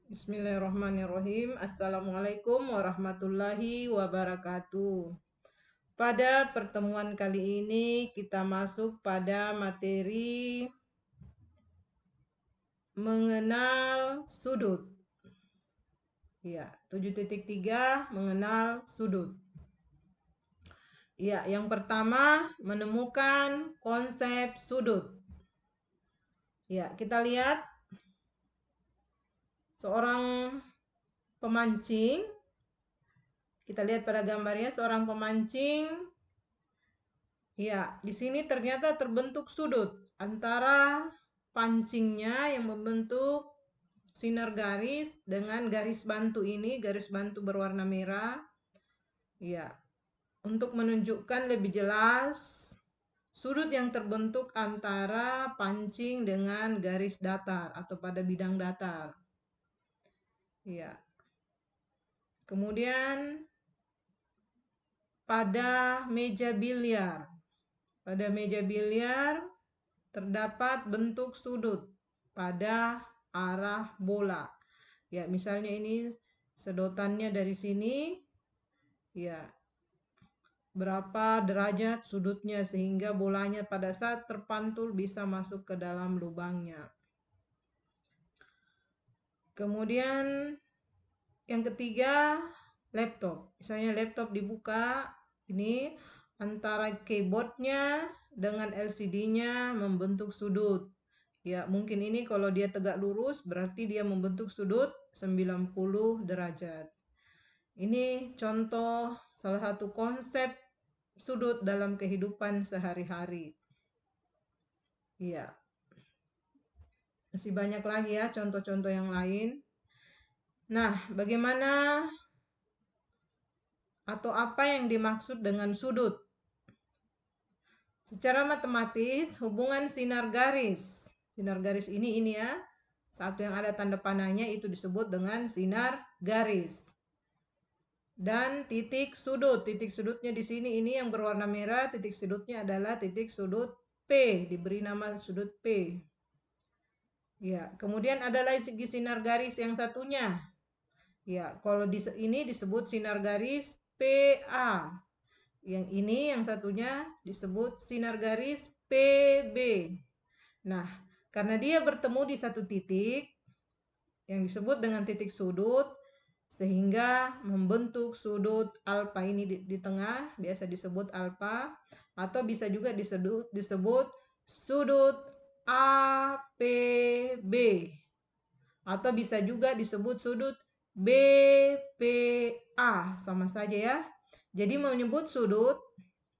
Bismillahirrahmanirrahim. Assalamualaikum warahmatullahi wabarakatuh. Pada pertemuan kali ini kita masuk pada materi mengenal sudut. Ya, 7.3 mengenal sudut. Ya, yang pertama menemukan konsep sudut. Ya, kita lihat seorang pemancing. Kita lihat pada gambarnya seorang pemancing. Ya, di sini ternyata terbentuk sudut antara pancingnya yang membentuk sinar garis dengan garis bantu ini, garis bantu berwarna merah. Ya, untuk menunjukkan lebih jelas sudut yang terbentuk antara pancing dengan garis datar atau pada bidang datar. Ya. Kemudian pada meja biliar. Pada meja biliar terdapat bentuk sudut pada arah bola. Ya, misalnya ini sedotannya dari sini. Ya, berapa derajat sudutnya sehingga bolanya pada saat terpantul bisa masuk ke dalam lubangnya. Kemudian yang ketiga, laptop. Misalnya laptop dibuka, ini antara keyboardnya dengan LCD-nya membentuk sudut. Ya, mungkin ini kalau dia tegak lurus berarti dia membentuk sudut 90 derajat. Ini contoh salah satu konsep sudut dalam kehidupan sehari-hari. Ya. Masih banyak lagi ya contoh-contoh yang lain. Nah, bagaimana atau apa yang dimaksud dengan sudut? Secara matematis, hubungan sinar garis ini ya, satu yang ada tanda panahnya itu disebut dengan sinar garis. Dan titik sudutnya di sini ini yang berwarna merah, titik sudutnya adalah titik sudut P, diberi nama sudut P. Ya, kemudian adalah segi sinar garis yang satunya. Ya, kalau ini disebut sinar garis PA. Yang ini yang satunya disebut sinar garis PB. Nah, karena dia bertemu di satu titik yang disebut dengan titik sudut, sehingga membentuk sudut alfa ini di tengah, biasa disebut alfa, atau bisa juga disebut sudut APB, atau bisa juga disebut sudut BPA, sama saja ya. Jadi menyebut sudut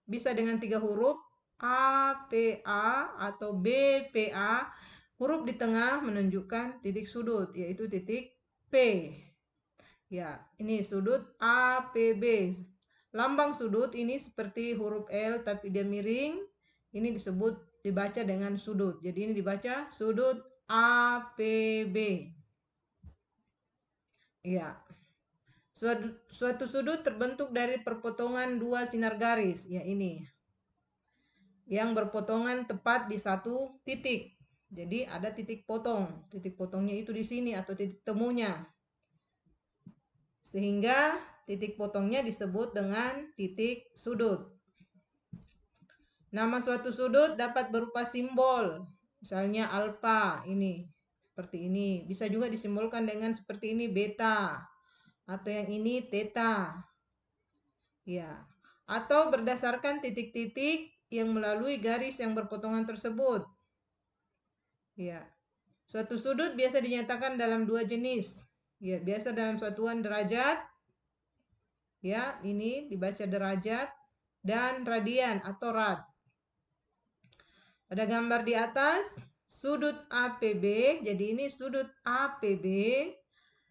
bisa dengan 3 huruf, APA atau BPA. Huruf di tengah menunjukkan titik sudut, yaitu titik P. Ya, ini sudut APB. Lambang sudut ini seperti huruf L tapi dia miring. Ini dibaca dengan sudut. Jadi ini dibaca sudut APB. Ya. Suatu sudut terbentuk dari perpotongan dua sinar garis, ya ini. Yang berpotongan tepat di satu titik. Jadi ada titik potong. Titik potongnya itu di sini atau titik temunya. Sehingga titik potongnya disebut dengan titik sudut. Nama suatu sudut dapat berupa simbol. Misalnya alfa ini. Seperti ini. Bisa juga disimbolkan dengan seperti ini beta. Atau yang ini theta. Ya. Atau berdasarkan titik-titik yang melalui garis yang berpotongan tersebut. Ya. Suatu sudut biasa dinyatakan dalam dua jenis. Ya, biasa dalam satuan derajat. Ya, ini dibaca derajat dan radian atau rad. Pada gambar di atas, sudut APB. Jadi ini sudut APB.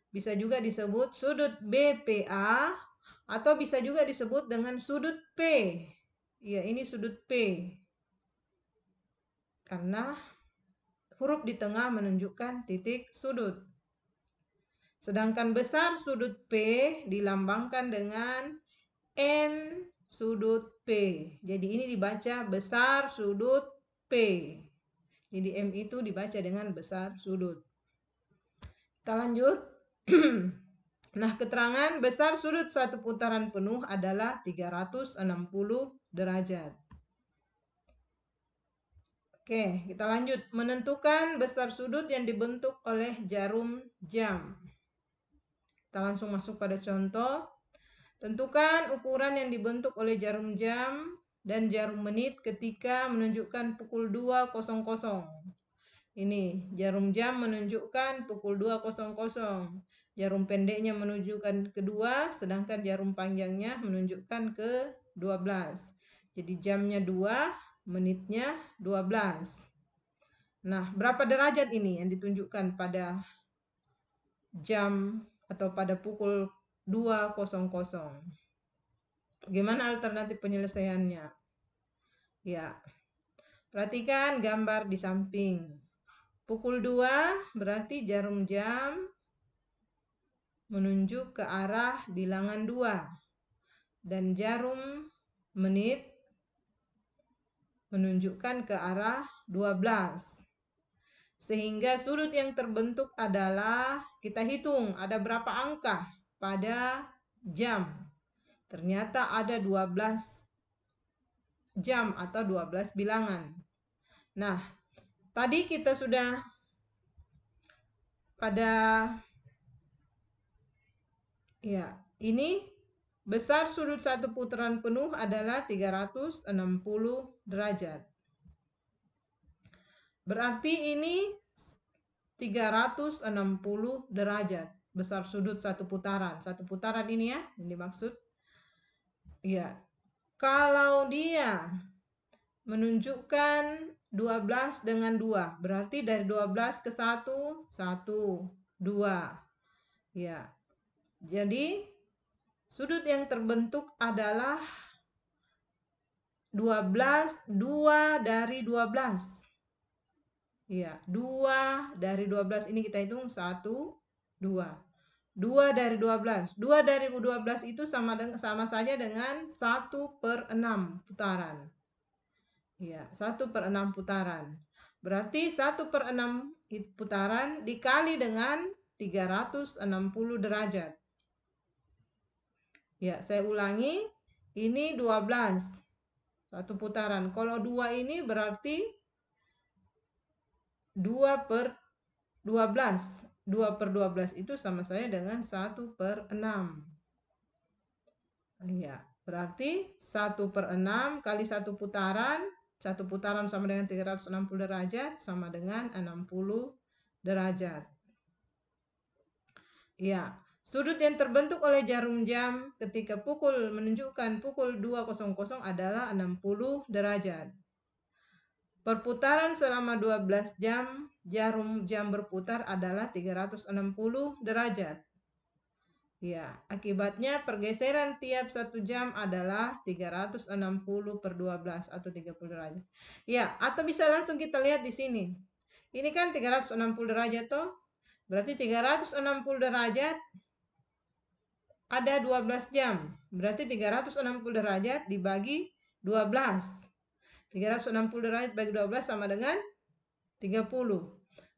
Bisa juga disebut sudut BPA atau bisa juga disebut dengan sudut P. Ya, ini sudut P. Karena huruf di tengah menunjukkan titik sudut. Sedangkan besar sudut P dilambangkan dengan N sudut P. Jadi ini dibaca besar sudut P. Jadi M itu dibaca dengan besar sudut. Kita lanjut. Nah, keterangan besar sudut satu putaran penuh adalah 360 derajat. Oke, kita lanjut. Menentukan besar sudut yang dibentuk oleh jarum jam. Kita langsung masuk pada contoh. Tentukan ukuran yang dibentuk oleh jarum jam dan jarum menit ketika menunjukkan pukul 2.00. Ini, jarum jam menunjukkan pukul 2.00. Jarum pendeknya menunjukkan ke 2, sedangkan jarum panjangnya menunjukkan ke 12. Jadi jamnya 2, menitnya 12. Nah, berapa derajat ini yang ditunjukkan pada jam atau pada pukul 2.00? Bagaimana alternatif penyelesaiannya? Ya, perhatikan gambar di samping. Pukul 2 berarti jarum jam menunjuk ke arah bilangan 2. Dan jarum menit menunjukkan ke arah 12. Sehingga sudut yang terbentuk adalah, kita hitung ada berapa angka pada jam. Ternyata ada 12 jam atau 12 bilangan. Nah, tadi kita sudah pada, ya, ini besar sudut satu putaran penuh adalah 360 derajat. Berarti ini 360 derajat besar sudut satu putaran. Satu putaran ini ya, yang dimaksud. Ya, kalau dia menunjukkan 12 dengan 2, berarti dari 12 ke 1, 1, 2. Ya, jadi sudut yang terbentuk adalah 12, 2 dari 12. Ya, 2 dari 12 ini kita hitung 1, 2. 2 dari 12. 2 dari 12 itu sama saja dengan 1/6 putaran. Ya, 1/6 putaran. Berarti 1/6 putaran dikali dengan 360 derajat. Ya, saya ulangi, ini 12, satu putaran. Kalau 2 ini berarti 2/12. 2/12 itu sama saya dengan 1/6. Ya, berarti 1/6 kali satu putaran sama dengan 360 derajat, sama dengan 60 derajat. Ya, sudut yang terbentuk oleh jarum jam ketika menunjukkan pukul 2.00 adalah 60 derajat. Perputaran selama 12 jam, jarum jam berputar adalah 360 derajat. Ya, akibatnya pergeseran tiap 1 jam adalah 360/12 atau 30 derajat. Ya, atau bisa langsung kita lihat di sini. Ini kan 360 derajat toh. Berarti 360 derajat ada 12 jam. Berarti 360 derajat dibagi 12. 360 derajat bagi 12 sama dengan 30.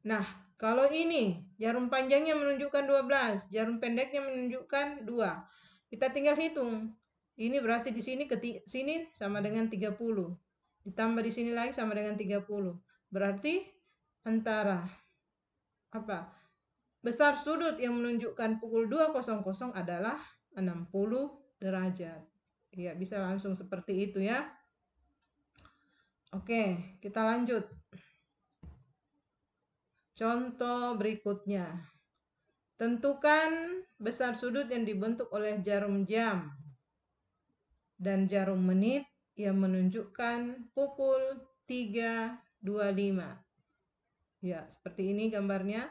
Nah, kalau ini jarum panjangnya menunjukkan 12, jarum pendeknya menunjukkan 2. Kita tinggal hitung. Ini berarti di sini ke sini sama dengan 30. Ditambah di sini lagi sama dengan 30. Berarti antara besar sudut yang menunjukkan pukul 2.00 adalah 60 derajat. Ya, bisa langsung seperti itu ya. Oke, kita lanjut. Contoh berikutnya. Tentukan besar sudut yang dibentuk oleh jarum jam dan jarum menit yang menunjukkan pukul 3.25. Ya, seperti ini gambarnya.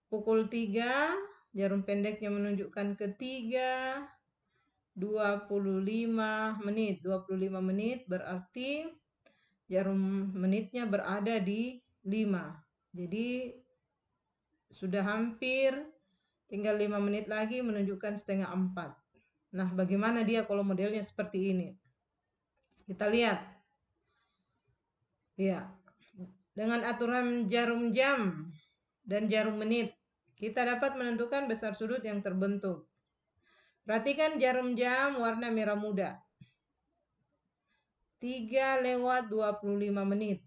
Pukul 3, jarum pendeknya menunjukkan ke 3.25 menit. 25 menit berarti jarum menitnya berada di 5. Jadi sudah hampir tinggal 5 menit lagi menunjukkan 3:30. Nah, bagaimana dia kalau modelnya seperti ini? Kita lihat. Ya, dengan aturan jarum jam dan jarum menit, kita dapat menentukan besar sudut yang terbentuk. Perhatikan jarum jam warna merah muda. 3:25 menit.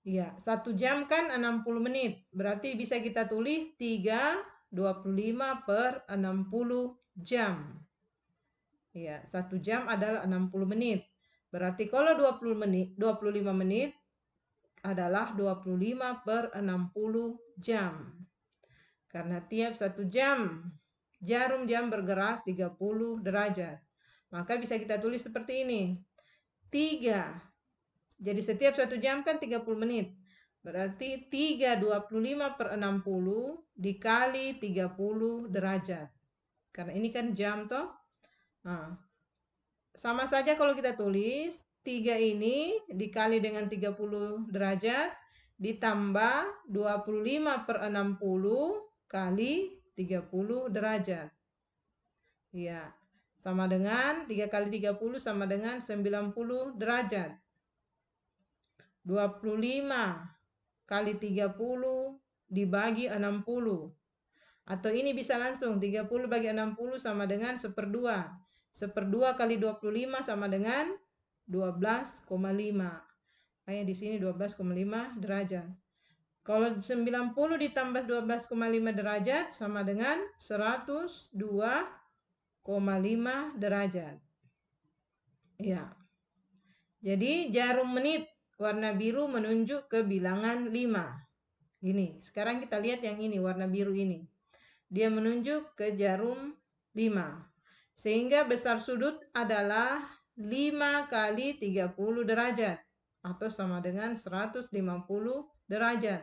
Ya, 1 jam kan 60 menit. Berarti bisa kita tulis 3:25 per 60 jam. Ya, 1 jam adalah 60 menit. Berarti kalau 25 menit adalah 25 per 60 jam. Karena tiap 1 jam jarum jam bergerak 30 derajat. Maka bisa kita tulis seperti ini. 3. Jadi setiap 1 jam kan 30 menit. Berarti 3:25 per 60 dikali 30 derajat. Karena ini kan jam toh. Nah, sama saja kalau kita tulis 3 ini dikali dengan 30 derajat ditambah 25 per 60 kali 30 derajat. Ya, sama dengan 3 kali 30 sama dengan 90 derajat. 25 kali 30 dibagi 60. Atau ini bisa langsung 30 bagi 60 sama dengan 1/2. 1/2 kali 25 sama dengan 12,5. Kayak di sini 12,5 derajat. Kalau 90 ditambah 12,5 derajat sama dengan 102,5 derajat. Ya. Jadi jarum menit warna biru menunjuk ke bilangan 5. Ini, sekarang kita lihat yang ini warna biru ini. Dia menunjuk ke jarum 5. Sehingga besar sudut adalah 5 kali 30 derajat atau sama dengan 150 derajat.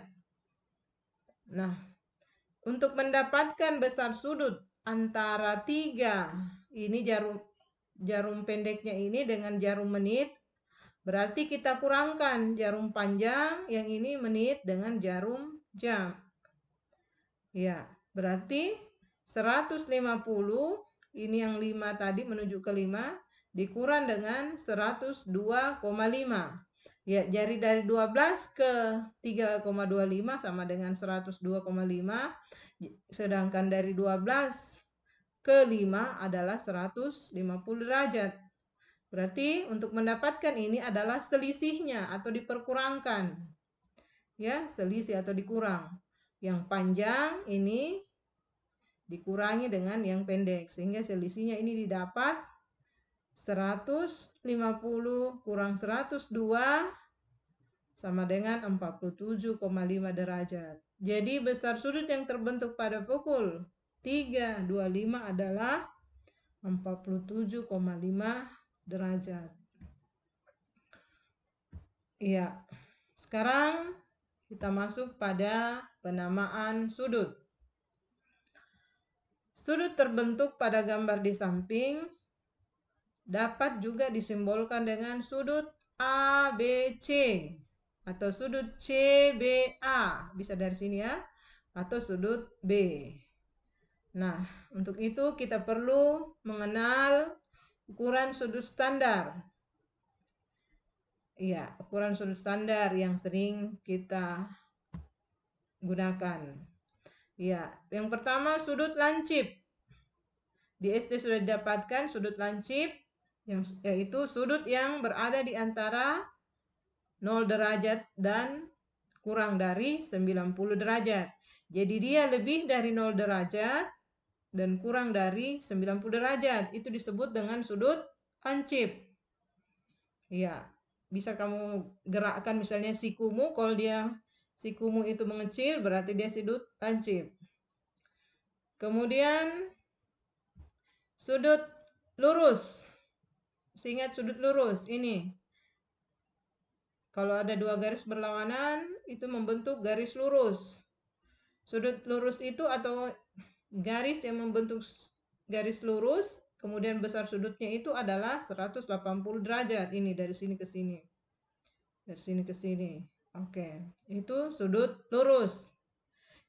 Nah, untuk mendapatkan besar sudut antara 3 ini jarum pendeknya ini dengan jarum menit, berarti kita kurangkan jarum panjang yang ini menit dengan jarum jam. Ya, berarti 150 ini yang 5 tadi menuju ke 5 dikurang dengan 102,5. Ya, jadi dari 12 ke 3,25 sama dengan 102,5. Sedangkan dari 12 ke 5 adalah 150 derajat. Berarti untuk mendapatkan ini adalah selisihnya atau diperkurangkan. Ya, selisih atau dikurang. Yang panjang ini dikurangi dengan yang pendek. Sehingga selisihnya ini didapat 150 kurang 102 sama dengan 47,5 derajat. Jadi besar sudut yang terbentuk pada pukul 3:25 adalah 47,5 derajat. Iya. Sekarang kita masuk pada penamaan sudut. Sudut terbentuk pada gambar di samping dapat juga disimbolkan dengan sudut ABC atau sudut CBA, bisa dari sini ya, atau sudut B. Nah, untuk itu kita perlu mengenal ukuran sudut standar. Iya, ukuran sudut standar yang sering kita gunakan. Ya, yang pertama sudut lancip. Di SD sudah didapatkan sudut lancip, yaitu sudut yang berada di antara 0 derajat dan kurang dari 90 derajat. Jadi dia lebih dari 0 derajat dan kurang dari 90 derajat. Itu disebut dengan sudut lancip. Ya, bisa kamu gerakkan misalnya sikumu, kalau dia sikumu itu mengecil berarti dia sudut lancip. Kemudian sudut lurus. Ingat sudut lurus ini. Kalau ada 2 garis berlawanan itu membentuk garis lurus. Sudut lurus itu atau garis yang membentuk garis lurus, kemudian besar sudutnya itu adalah 180 derajat. Ini dari sini ke sini. Dari sini ke sini. Oke, itu sudut lurus.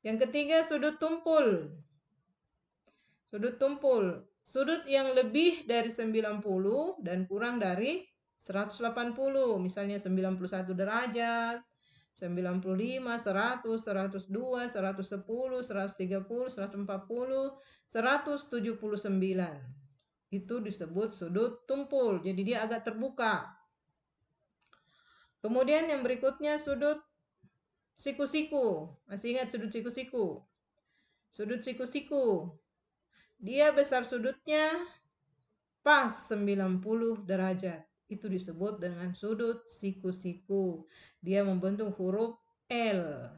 Yang ketiga sudut tumpul. Sudut tumpul. Sudut yang lebih dari 90 dan kurang dari 180. Misalnya 91 derajat, 95, 100, 102, 110, 130, 140, 179. Itu disebut sudut tumpul. Jadi dia agak terbuka. Kemudian yang berikutnya sudut siku-siku. Masih ingat sudut siku-siku? Sudut siku-siku. Dia besar sudutnya pas 90 derajat. Itu disebut dengan sudut siku-siku. Dia membentuk huruf L.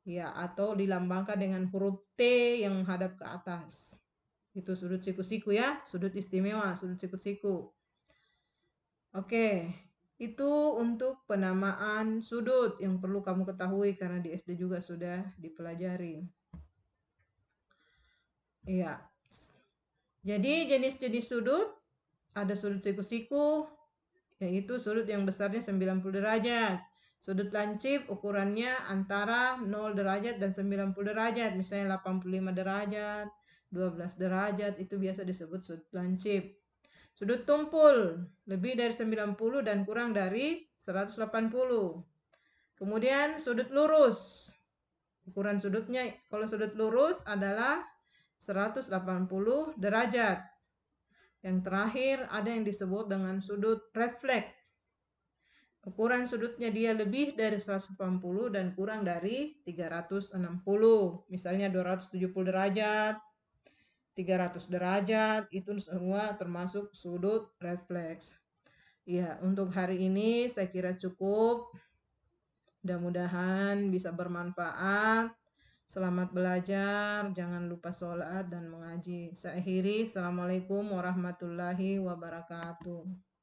Ya, atau dilambangkan dengan huruf T yang menghadap ke atas. Itu sudut siku-siku ya, sudut istimewa, sudut siku-siku. Oke, itu untuk penamaan sudut yang perlu kamu ketahui karena di SD juga sudah dipelajari. Iya. Jadi jenis-jenis sudut, ada sudut siku-siku, yaitu sudut yang besarnya 90 derajat. Sudut lancip ukurannya antara 0 derajat dan 90 derajat, misalnya 85 derajat, 12 derajat, itu biasa disebut sudut lancip. Sudut tumpul, lebih dari 90 dan kurang dari 180. Kemudian sudut lurus. Ukuran sudutnya, kalau sudut lurus adalah 180 derajat. Yang terakhir ada yang disebut dengan sudut refleks. Ukuran sudutnya dia lebih dari 180 dan kurang dari 360. Misalnya 270 derajat, 300 derajat, itu semua termasuk sudut refleks. Ya, untuk hari ini saya kira cukup. Mudah-mudahan bisa bermanfaat. Selamat belajar, jangan lupa sholat dan mengaji. Saya akhiri, Assalamualaikum warahmatullahi wabarakatuh.